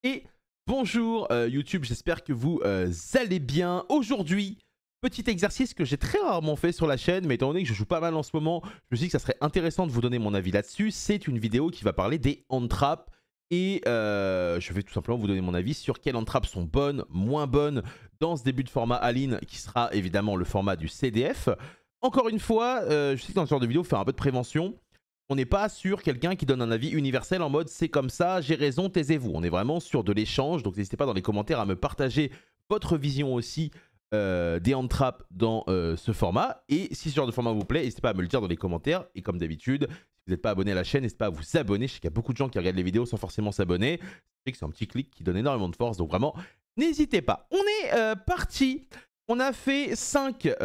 Et bonjour YouTube, j'espère que vous allez bien. Aujourd'hui, petit exercice que j'ai très rarement fait sur la chaîne, mais étant donné que je joue pas mal en ce moment, je me suis dit que ça serait intéressant de vous donner mon avis là-dessus. C'est une vidéo qui va parler des hand traps et je vais tout simplement vous donner mon avis sur quelles hand traps sont bonnes, moins bonnes dans ce début de format Aline qui sera évidemment le format du CDF. Encore une fois, je sais que dans ce genre de vidéo, faire un peu de prévention. On n'est pas sur quelqu'un qui donne un avis universel en mode c'est comme ça, j'ai raison, taisez-vous. On est vraiment sur de l'échange, donc n'hésitez pas dans les commentaires à me partager votre vision aussi des hand traps dans ce format. Et si ce genre de format vous plaît, n'hésitez pas à me le dire dans les commentaires. Et comme d'habitude, si vous n'êtes pas abonné à la chaîne, n'hésitez pas à vous abonner. Je sais qu'il y a beaucoup de gens qui regardent les vidéos sans forcément s'abonner. Je sais que c'est un petit clic qui donne énormément de force, donc vraiment, n'hésitez pas. On est parti. On a fait 5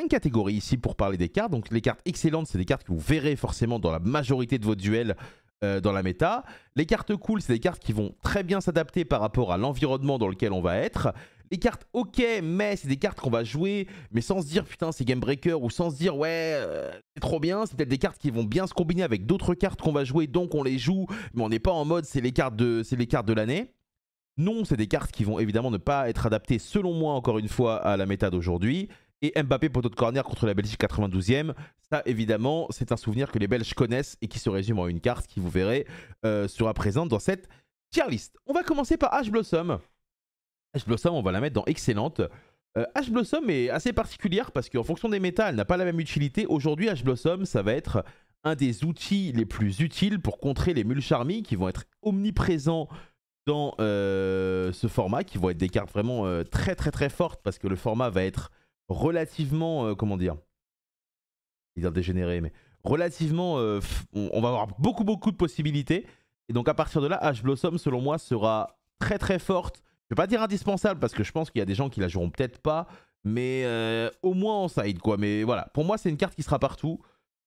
catégories ici pour parler des cartes. Donc les cartes excellentes, c'est des cartes que vous verrez forcément dans la majorité de vos duels dans la méta. Les cartes cool, c'est des cartes qui vont très bien s'adapter par rapport à l'environnement dans lequel on va être. Les cartes ok, mais c'est des cartes qu'on va jouer, mais sans se dire putain c'est game breaker, ou sans se dire ouais c'est trop bien. C'est peut-être des cartes qui vont bien se combiner avec d'autres cartes qu'on va jouer, donc on les joue, mais on n'est pas en mode c'est les cartes de l'année. Non, c'est des cartes qui vont évidemment ne pas être adaptées, selon moi, encore une fois, à la méta d'aujourd'hui. Et Mbappé poteau de corner contre la Belgique 92e, ça évidemment, c'est un souvenir que les Belges connaissent et qui se résume en une carte qui, vous verrez, sera présente dans cette tier list. On va commencer par Ash Blossom. Ash Blossom, on va la mettre dans excellente. Ash Blossom est assez particulière parce qu'en fonction des méta, elle n'a pas la même utilité. Aujourd'hui, Ash Blossom, ça va être un des outils les plus utiles pour contrer les Mulcharmy qui vont être omniprésents dans ce format, qui vont être des cartes vraiment très fortes parce que le format va être relativement, comment dire, je vais dire dégénéré, mais relativement, on va avoir beaucoup de possibilités. Et donc à partir de là, Ash Blossom, selon moi, sera très forte. Je vais pas dire indispensable parce que je pense qu'il y a des gens qui la joueront peut-être pas, mais au moins en side quoi. Mais voilà, pour moi c'est une carte qui sera partout,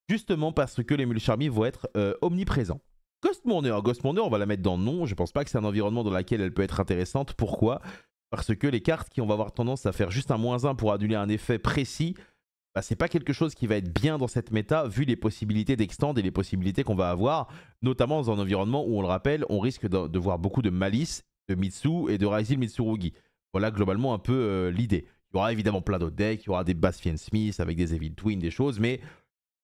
justement parce que les Mulcharmy vont être omniprésents. Ghost Mourner, on va la mettre dans non. Je pense pas que c'est un environnement dans lequel elle peut être intéressante. Pourquoi? Parce que les cartes qui vont avoir tendance à faire juste un -1 pour annuler un effet précis, bah, c'est pas quelque chose qui va être bien dans cette méta, vu les possibilités d'extend et les possibilités qu'on va avoir, notamment dans un environnement où, on le rappelle, on risque de voir beaucoup de Malice, de Mitsu et de Raizil Mitsurugi. Voilà globalement un peu l'idée. Il y aura évidemment plein d'autres decks, il y aura des Bastian Smith avec des Evil Twin, des choses, mais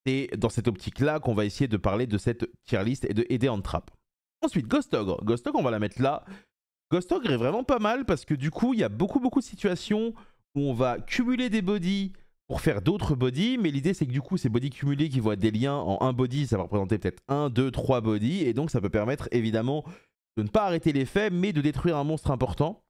c'est dans cette optique-là qu'on va essayer de parler de cette tier list et des hand traps. Ensuite, Ghost Ogre. Ghost Ogre, on va la mettre là. Ghost Ogre est vraiment pas mal parce que du coup, il y a beaucoup de situations où on va cumuler des bodies pour faire d'autres bodies. Mais l'idée, c'est que du coup, ces bodies cumulés qui vont être des liens en un body, ça va représenter peut-être 1, 2, 3 bodies. Et donc, ça peut permettre évidemment de ne pas arrêter l'effet, mais de détruire un monstre important.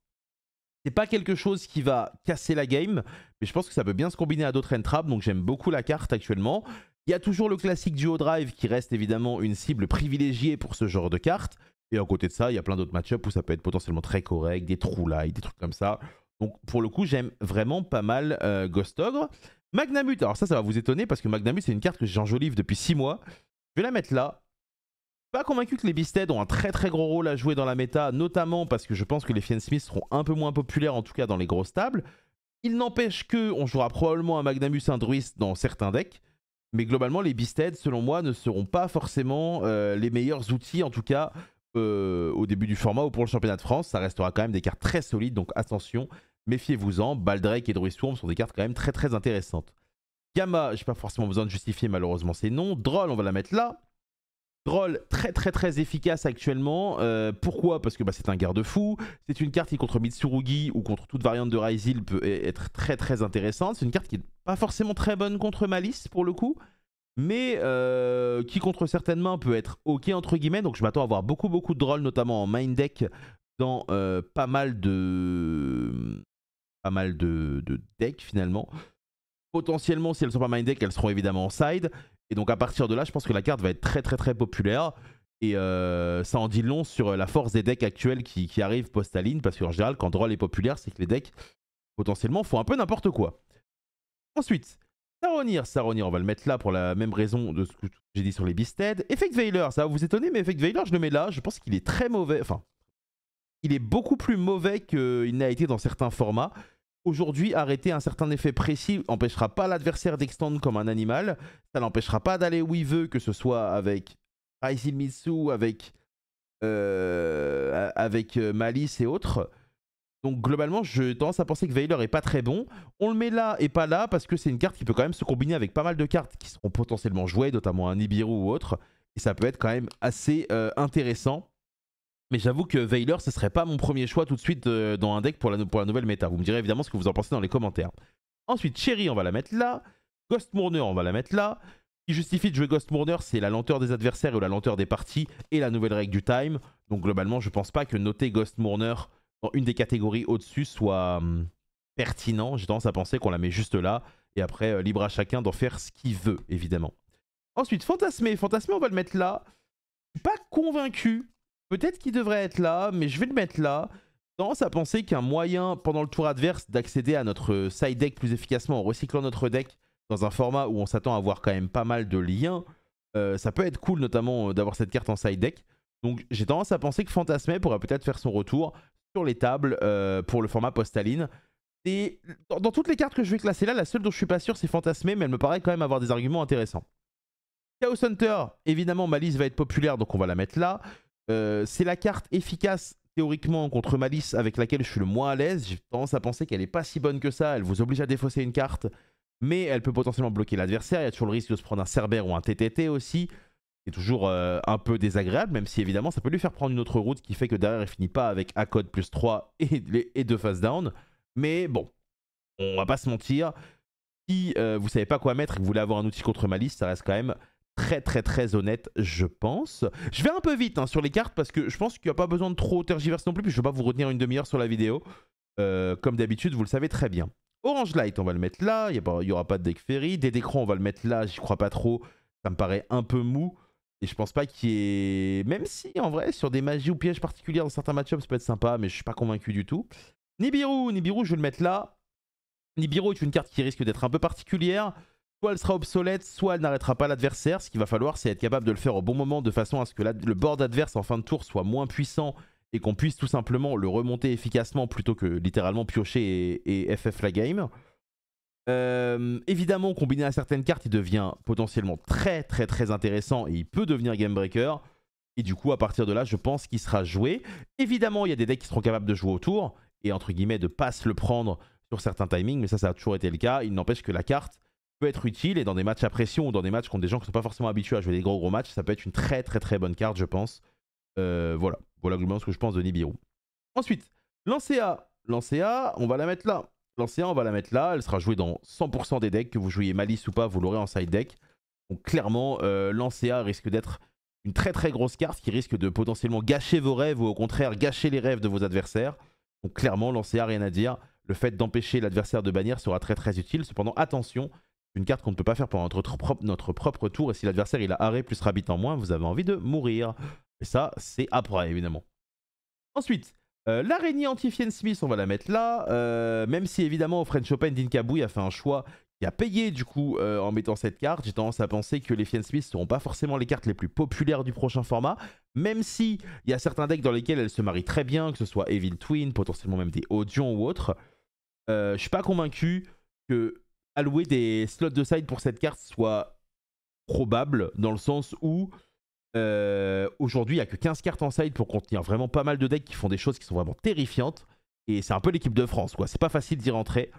C'est pas quelque chose qui va casser la game, mais je pense que ça peut bien se combiner à d'autres hand traps, donc j'aime beaucoup la carte actuellement. Il y a toujours le classique duo drive qui reste évidemment une cible privilégiée pour ce genre de carte. Et à côté de ça, il y a plein d'autres match-ups où ça peut être potentiellement très correct, des true light, des trucs comme ça. Donc pour le coup, j'aime vraiment pas mal Ghost Ogre. Magnamut, alors ça va vous étonner parce que Magnamut, c'est une carte que j'enjolive depuis 6 mois. Je vais la mettre là. Pas convaincu que les Beasted ont un très gros rôle à jouer dans la méta, notamment parce que je pense que les Fiend Smith seront un peu moins populaires, en tout cas dans les grosses tables. Il n'empêche qu'on jouera probablement un Magnamus, un Druist dans certains decks. Mais globalement, les Beasted, selon moi, ne seront pas forcément les meilleurs outils, en tout cas au début du format ou pour le championnat de France. Ça restera quand même des cartes très solides, donc attention, méfiez-vous-en. Baldrake et Druid Swarm sont des cartes quand même très intéressantes. Gamma, j'ai pas forcément besoin de justifier, malheureusement c'est non. Droll, on va la mettre là. Droll, très efficace actuellement. Pourquoi? Parce que c'est un garde-fou. C'est une carte qui contre Mitsurugi ou contre toute variante de Raizil peut être très intéressante. C'est une carte qui n'est pas forcément très bonne contre Malice pour le coup, mais qui contre certaines mains peut être ok entre guillemets. Donc je m'attends à avoir beaucoup de Droll, notamment en main deck dans pas mal de decks finalement. Potentiellement, si elles ne sont pas main deck, elles seront évidemment en side. Et donc à partir de là, je pense que la carte va être très populaire. Et ça en dit long sur la force des decks actuels qui arrivent post-Aline. Parce qu'en général, quand Droll est populaire, c'est que les decks, potentiellement, font un peu n'importe quoi. Ensuite, Saronir, on va le mettre là pour la même raison de ce que j'ai dit sur les Beasted. Effect Veiler, ça va vous étonner, mais Effect Veiler, je le mets là. Je pense qu'il est très mauvais. Enfin, il est beaucoup plus mauvais qu'il n'a été dans certains formats. Aujourd'hui, arrêter un certain effet précis n'empêchera pas l'adversaire d'extendre comme un animal. Ça n'empêchera pas d'aller où il veut, que ce soit avec Raizil Mitsu, avec avec Malice et autres. Donc globalement, j'ai tendance à penser que Veiler est pas très bon. On le met là et pas là parce que c'est une carte qui peut quand même se combiner avec pas mal de cartes qui seront potentiellement jouées, notamment un Nibiru ou autre. Et ça peut être quand même assez intéressant. Mais j'avoue que Veiler, ce serait pas mon premier choix tout de suite dans un deck pour la nouvelle méta. Vous me direz évidemment ce que vous en pensez dans les commentaires. Ensuite, Cherry, on va la mettre là. Ghost Mourner, on va la mettre là. Ce qui justifie de jouer Ghost Mourner, c'est la lenteur des adversaires ou la lenteur des parties et la nouvelle règle du time. Donc globalement, je pense pas que noter Ghost Mourner dans une des catégories au-dessus soit pertinent. J'ai tendance à penser qu'on la met juste là. Et après, libre à chacun d'en faire ce qu'il veut, évidemment. Ensuite, Fantasmé. Fantasmé, on va le mettre là. Je suis pas convaincu. Peut-être qu'il devrait être là, mais je vais le mettre là. J'ai tendance à penser qu'un moyen, pendant le tour adverse, d'accéder à notre side deck plus efficacement en recyclant notre deck dans un format où on s'attend à avoir quand même pas mal de liens, ça peut être cool, notamment d'avoir cette carte en side deck. Donc j'ai tendance à penser que Fantasmé pourrait peut-être faire son retour sur les tables pour le format Postaline. Et dans toutes les cartes que je vais classer là, la seule dont je suis pas sûr, c'est Fantasmé, mais elle me paraît quand même avoir des arguments intéressants. Chaos Hunter, évidemment, Malice va être populaire, donc on va la mettre là. C'est la carte efficace théoriquement contre Malice avec laquelle je suis le moins à l'aise. J'ai tendance à penser qu'elle n'est pas si bonne que ça. Elle vous oblige à défausser une carte, mais elle peut potentiellement bloquer l'adversaire. Il y a toujours le risque de se prendre un Cerber ou un TTT aussi. C'est toujours un peu désagréable, même si évidemment ça peut lui faire prendre une autre route qui fait que derrière il finit pas avec Accode plus 3 et 2 face down. Mais bon, on va pas se mentir. Si vous savez pas quoi mettre et que vous voulez avoir un outil contre Malice, ça reste quand même très honnête, je pense. Je vais un peu vite hein, sur les cartes parce que je pense qu'il n'y a pas besoin de trop tergiverser non plus, puis je ne vais pas vous retenir une demi-heure sur la vidéo. Comme d'habitude, vous le savez très bien. Orange Light, on va le mettre là, il n'y aura pas de deck Ferry. Dédécran, on va le mettre là, j'y crois pas trop. Ça me paraît un peu mou. Et je pense pas qu'il y ait... Même si, en vrai, sur des magies ou pièges particuliers dans certains match-ups, ça peut être sympa, mais je suis pas convaincu du tout. Nibiru, je vais le mettre là. Nibiru est une carte qui risque d'être un peu particulière. Soit elle sera obsolète, soit elle n'arrêtera pas l'adversaire. Ce qu'il va falloir, c'est être capable de le faire au bon moment, de façon à ce que le board adverse en fin de tour soit moins puissant et qu'on puisse tout simplement le remonter efficacement plutôt que littéralement piocher et FF la game. Évidemment, combiné à certaines cartes, il devient potentiellement très intéressant et il peut devenir game breaker. Et du coup, à partir de là, je pense qu'il sera joué. Évidemment, il y a des decks qui seront capables de jouer autour et entre guillemets de pas se le prendre sur certains timings, mais ça a toujours été le cas. Il n'empêche que la carte peut être utile et dans des matchs à pression ou dans des matchs contre des gens qui ne sont pas forcément habitués à jouer des gros matchs, ça peut être une très bonne carte, je pense. Voilà globalement ce que je pense de Nibiru. Ensuite, Lancea, on va la mettre là. Lancea, on va la mettre là. Elle sera jouée dans 100% des decks. Que vous jouiez Malice ou pas, vous l'aurez en side deck. Donc clairement, Lancea risque d'être une très grosse carte qui risque de potentiellement gâcher vos rêves ou au contraire gâcher les rêves de vos adversaires. Donc clairement, Lancea, rien à dire. Le fait d'empêcher l'adversaire de bannir sera très utile. Cependant, attention, une carte qu'on ne peut pas faire pendant notre propre tour. Et si l'adversaire il a arrêt plus rabbit en moins, vous avez envie de mourir. Et ça, c'est après, évidemment. Ensuite, l'araignée anti-Fiend Smith, on va la mettre là. Même si, évidemment, au French Open, Dinkabouy a fait un choix qui a payé, du coup, en mettant cette carte. J'ai tendance à penser que les Fiend Smith ne seront pas forcément les cartes les plus populaires du prochain format. Même si il y a certains decks dans lesquels elles se marient très bien, que ce soit Evil Twin, potentiellement même des Audions ou autres. Je suis pas convaincu que allouer des slots de side pour cette carte soit probable, dans le sens où aujourd'hui il n'y a que 15 cartes en side pour contenir vraiment pas mal de decks qui font des choses qui sont vraiment terrifiantes. Et c'est un peu l'équipe de France, quoi. C'est pas facile d'y rentrer.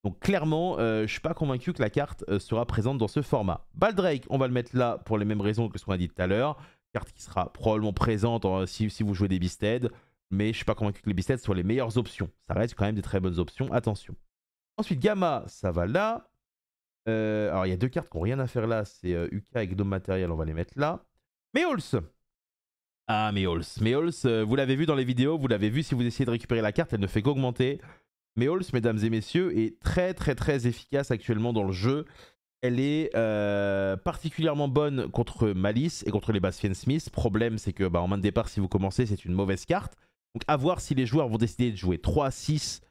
Donc clairement, je suis pas convaincu que la carte sera présente dans ce format. Baldrake, on va le mettre là pour les mêmes raisons que ce qu'on a dit tout à l'heure. Carte qui sera probablement présente si vous jouez des Beasted. Mais je suis pas convaincu que les Beasted soient les meilleures options. Ça reste quand même des très bonnes options, attention. Ensuite, Gamma, ça va là. Alors, il y a deux cartes qui n'ont rien à faire là. C'est Uka et Gnome Matériel, on va les mettre là. Meowls. Ah, Meowls. Meowls, vous l'avez vu dans les vidéos, vous l'avez vu si vous essayez de récupérer la carte, elle ne fait qu'augmenter. Meowls, mesdames et messieurs, est très efficace actuellement dans le jeu. Elle est particulièrement bonne contre Malice et contre les Fiend Smith. Problème, c'est que en main de départ, si vous commencez, c'est une mauvaise carte. Donc à voir si les joueurs vont décider de jouer 3, 6,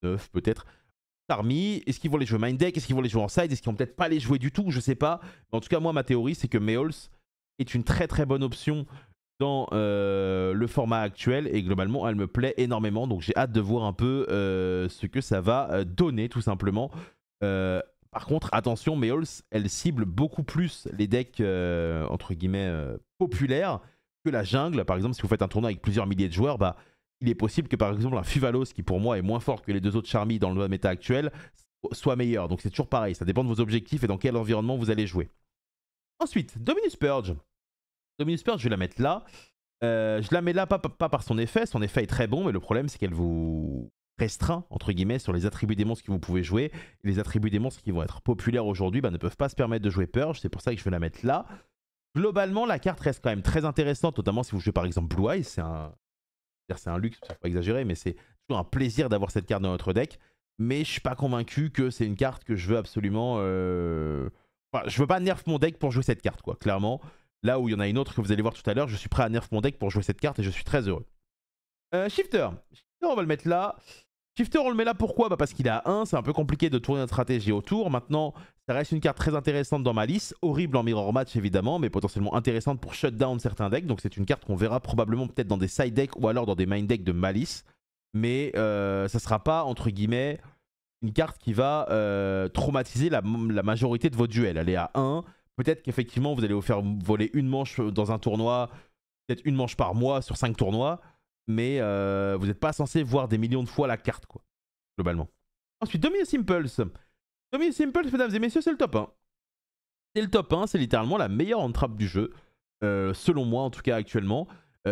9 peut-être. Army, est-ce qu'ils vont les jouer main deck, est-ce qu'ils vont les jouer en side, est-ce qu'ils vont peut-être pas les jouer du tout, je sais pas. Mais en tout cas, moi, ma théorie, c'est que Meowls est une très bonne option dans le format actuel et globalement, elle me plaît énormément. Donc j'ai hâte de voir un peu ce que ça va donner, tout simplement. Par contre, attention, Meowls, elle cible beaucoup plus les decks, entre guillemets, populaires que la jungle. Par exemple, si vous faites un tournoi avec plusieurs milliers de joueurs, bah, il est possible que par exemple un Fuvalos, qui pour moi est moins fort que les deux autres Charmy dans le méta actuel, soit meilleur. Donc c'est toujours pareil, ça dépend de vos objectifs et dans quel environnement vous allez jouer. Ensuite, Dominus Purge. Dominus Purge, je vais la mettre là. Je la mets là pas par son effet est très bon, mais le problème c'est qu'elle vous restreint entre guillemets sur les attributs des monstres que vous pouvez jouer. Et les attributs des monstres qui vont être populaires aujourd'hui ne peuvent pas se permettre de jouer Purge, c'est pour ça que je vais la mettre là. Globalement, la carte reste quand même très intéressante, notamment si vous jouez par exemple Blue Eyes. C'est un luxe, faut pas exagérer, mais c'est toujours un plaisir d'avoir cette carte dans votre deck. Mais je suis pas convaincu que c'est une carte que je veux absolument... Enfin, je veux pas nerf mon deck pour jouer cette carte, quoi, clairement. Là où il y en a une autre que vous allez voir tout à l'heure, je suis prêt à nerf mon deck pour jouer cette carte et je suis très heureux. Shifter. Shifter, on va le mettre là. Shifter, on le met là pourquoi? Bah parce qu'il est à 1, c'est un peu compliqué de tourner notre stratégie autour. Maintenant, ça reste une carte très intéressante dans ma liste. Horrible en mirror match évidemment, mais potentiellement intéressante pour shutdown certains decks. Donc c'est une carte qu'on verra probablement peut-être dans des side decks ou alors dans des main decks de Malice. Mais ça sera pas, entre guillemets, une carte qui va traumatiser la majorité de vos duels. Elle est à 1. Peut-être qu'effectivement, vous allez vous faire voler une manche dans un tournoi, peut-être une manche par mois sur 5 tournois, mais vous n'êtes pas censé voir des millions de fois la carte, quoi, globalement. Ensuite, Dominus Impulse. Dominus Impulse, mesdames et messieurs, c'est le top 1. C'est le top 1, c'est littéralement la meilleure entrave du jeu, selon moi en tout cas actuellement.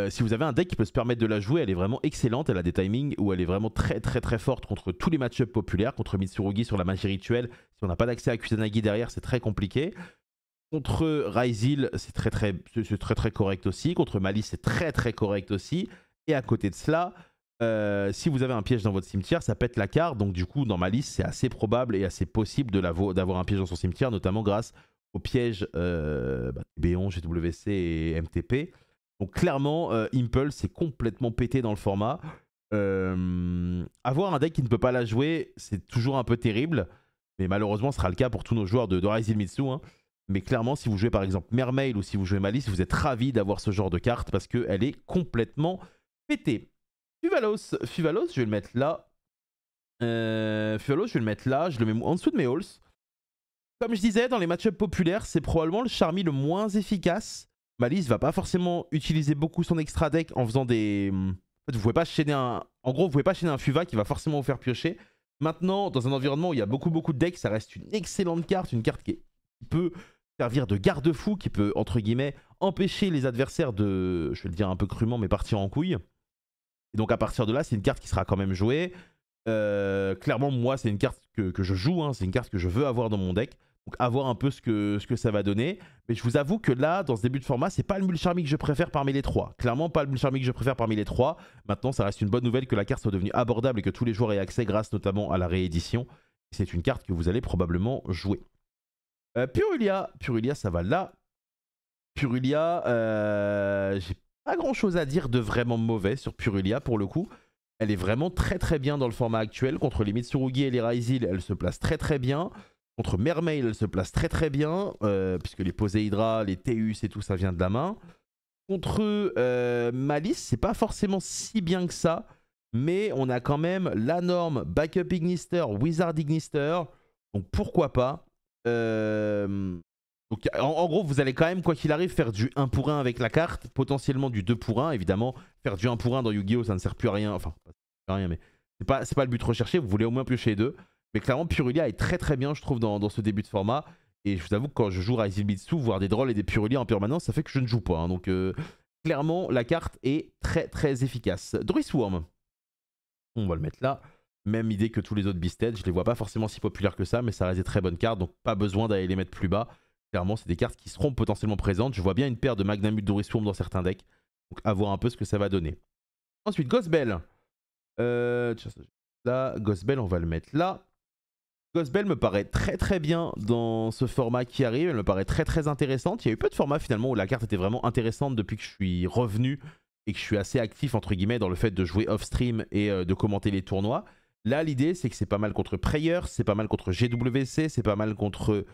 Si vous avez un deck qui peut se permettre de la jouer, elle est vraiment excellente. Elle a des timings où elle est vraiment très forte contre tous les match-ups populaires. Contre Mitsurugi sur la magie rituelle, si on n'a pas d'accès à Kusanagi derrière, c'est très compliqué. Contre Ryzil, c'est très correct aussi. Contre Malice, c'est très correct aussi. Et à côté de cela, si vous avez un piège dans votre cimetière, ça pète la carte. Donc du coup, dans Malice, c'est assez probable et assez possible d'avoir un piège dans son cimetière, notamment grâce aux pièges B11, GWC et MTP. Donc clairement, Impulse est complètement pété dans le format. Avoir un deck qui ne peut pas la jouer, c'est toujours un peu terrible. Mais malheureusement, ce sera le cas pour tous nos joueurs de Ryzil Mitsu, hein. Mais clairement, si vous jouez par exemple Mermail ou si vous jouez Malice, vous êtes ravis d'avoir ce genre de carte parce qu'elle est complètement pétée. Fuvalos, je vais le mettre là. Fuvalos, je vais le mettre là. Je le mets en dessous de mes halls. Comme je disais, dans les match-ups populaires, c'est probablement le Charmy le moins efficace. Malice va pas forcément utiliser beaucoup son extra deck en faisant des... En fait, vous pouvez pas chaîner un... En gros, vous pouvez pas chaîner un Fuva qui va forcément vous faire piocher. Maintenant, dans un environnement où il y a beaucoup de decks, ça reste une excellente carte. Une carte qui peut servir de garde-fou, qui peut, entre guillemets, empêcher les adversaires de, je vais le dire un peu crûment, mais partir en couille. Et donc à partir de là, c'est une carte qui sera quand même jouée. Clairement, moi, c'est une carte que je joue, hein. C'est une carte que je veux avoir dans mon deck. Donc à voir un peu ce que ça va donner. Mais je vous avoue que là, dans ce début de format, c'est pas le Mule Charmy que je préfère parmi les trois. Clairement pas le Mule Charmy que je préfère parmi les trois. Maintenant, ça reste une bonne nouvelle que la carte soit devenue abordable et que tous les joueurs aient accès grâce notamment à la réédition. C'est une carte que vous allez probablement jouer. Purulia, ça va là. Purulia, j'ai pas grand chose à dire de vraiment mauvais sur Purulia pour le coup. Elle est vraiment très bien dans le format actuel. Contre les Mitsurugi et les Ryzil, elle se place très bien. Contre Mermail, elle se place très bien. Puisque les Poséidra, les Teus et tout ça vient de la main. Contre Malice, c'est pas forcément si bien que ça. Mais on a quand même la norme Backup Ignister, Wizard Ignister. Donc pourquoi pas. Donc, en gros, vous allez quand même, quoi qu'il arrive, faire du 1 pour 1 avec la carte, potentiellement du 2 pour 1. Évidemment, faire du 1 pour 1 dans Yu-Gi-Oh! Ça ne sert plus à rien. Enfin, ça ne sert à rien, mais c'est pas le but recherché. Vous voulez au moins piocher les deux. Mais clairement, Purulia est très bien, je trouve, dans ce début de format. Et je vous avoue que quand je joue Ryzil Mitsu, voir des drôles et des Purulia en permanence, ça fait que je ne joue pas, hein. Donc, clairement, la carte est très efficace. Druisworm. On va le mettre là. Même idée que tous les autres Beasted. Je les vois pas forcément si populaires que ça, mais ça reste des très bonnes cartes, donc pas besoin d'aller les mettre plus bas. Clairement, c'est des cartes qui seront potentiellement présentes. Je vois bien une paire de Magnamut Druisworm dans certains decks. Donc à voir un peu ce que ça va donner. Ensuite, Ghostbell. Là, Ghostbell, on va le mettre là. Ghostbell me paraît très bien dans ce format qui arrive. Elle me paraît très intéressante. Il y a eu peu de formats finalement où la carte était vraiment intéressante depuis que je suis revenu et que je suis assez actif entre guillemets dans le fait de jouer off-stream et de commenter les tournois. Là, l'idée, c'est que c'est pas mal contre Prayer, c'est pas mal contre GWC, c'est pas mal contre...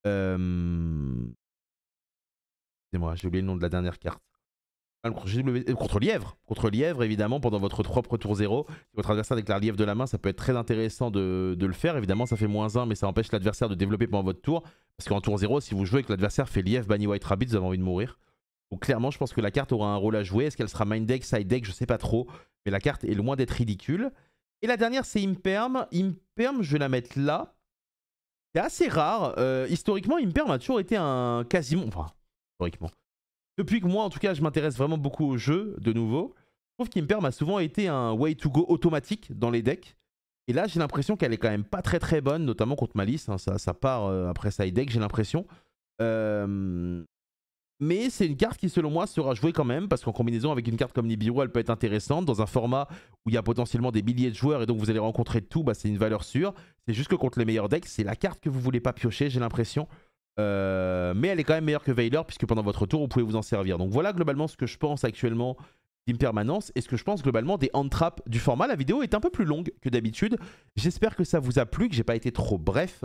Excusez-moi, j'ai oublié le nom de la dernière carte. Contre Lièvre. Contre Lièvre, évidemment, pendant votre propre tour 0. Si votre adversaire déclare Lièvre de la main, ça peut être très intéressant de le faire. Évidemment, ça fait -1, mais ça empêche l'adversaire de développer pendant votre tour. Parce qu'en tour 0, si vous jouez et que l'adversaire fait Lièvre, Banni White Rabbit, vous avez envie de mourir. Donc clairement, je pense que la carte aura un rôle à jouer. Est-ce qu'elle sera main deck, side deck, je sais pas trop. Mais la carte est loin d'être ridicule. Et la dernière, c'est Imperm. Imperm, je vais la mettre là. C'est assez rare. Historiquement, Imperm a toujours été un quasiment... Enfin, historiquement. Depuis que moi, en tout cas, je m'intéresse vraiment beaucoup au jeu, de nouveau, je trouve qu'Imperm a souvent été un way to go automatique dans les decks. Et là, j'ai l'impression qu'elle est quand même pas très très bonne, notamment contre Malice. Hein, ça part après side deck, j'ai l'impression. Mais c'est une carte qui, selon moi, sera jouée quand même, parce qu'en combinaison avec une carte comme Nibiru, elle peut être intéressante. Dans un format où il y a potentiellement des milliers de joueurs et donc vous allez rencontrer tout, bah, c'est une valeur sûre. C'est juste que contre les meilleurs decks, c'est la carte que vous voulez pas piocher, j'ai l'impression. Mais elle est quand même meilleure que Veiler, puisque pendant votre tour, vous pouvez vous en servir. Donc voilà globalement ce que je pense actuellement d'Impermanence et ce que je pense globalement des hand traps du format. La vidéo est un peu plus longue que d'habitude. J'espère que ça vous a plu, que j'ai pas été trop bref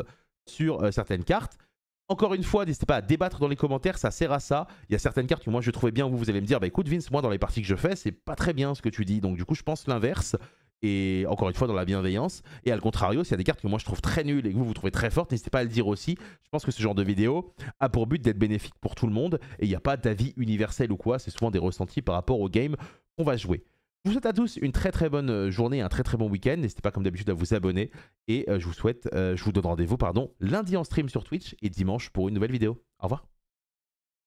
sur certaines cartes. Encore une fois, n'hésitez pas à débattre dans les commentaires, ça sert à ça. Il y a certaines cartes que moi je trouvais bien, vous allez me dire, bah écoute Vince, moi dans les parties que je fais, c'est pas très bien ce que tu dis. Donc du coup, je pense l'inverse. Et encore une fois, dans la bienveillance. Et à le contrario, s'il y a des cartes que moi je trouve très nulles et que vous trouvez très fortes, n'hésitez pas à le dire aussi. Je pense que ce genre de vidéo a pour but d'être bénéfique pour tout le monde. Et il n'y a pas d'avis universel ou quoi, c'est souvent des ressentis par rapport au game qu'on va jouer. Je vous souhaite à tous une très très bonne journée, un très très bon week-end. N'hésitez pas comme d'habitude à vous abonner. Et je vous donne rendez-vous lundi en stream sur Twitch et dimanche pour une nouvelle vidéo. Au revoir.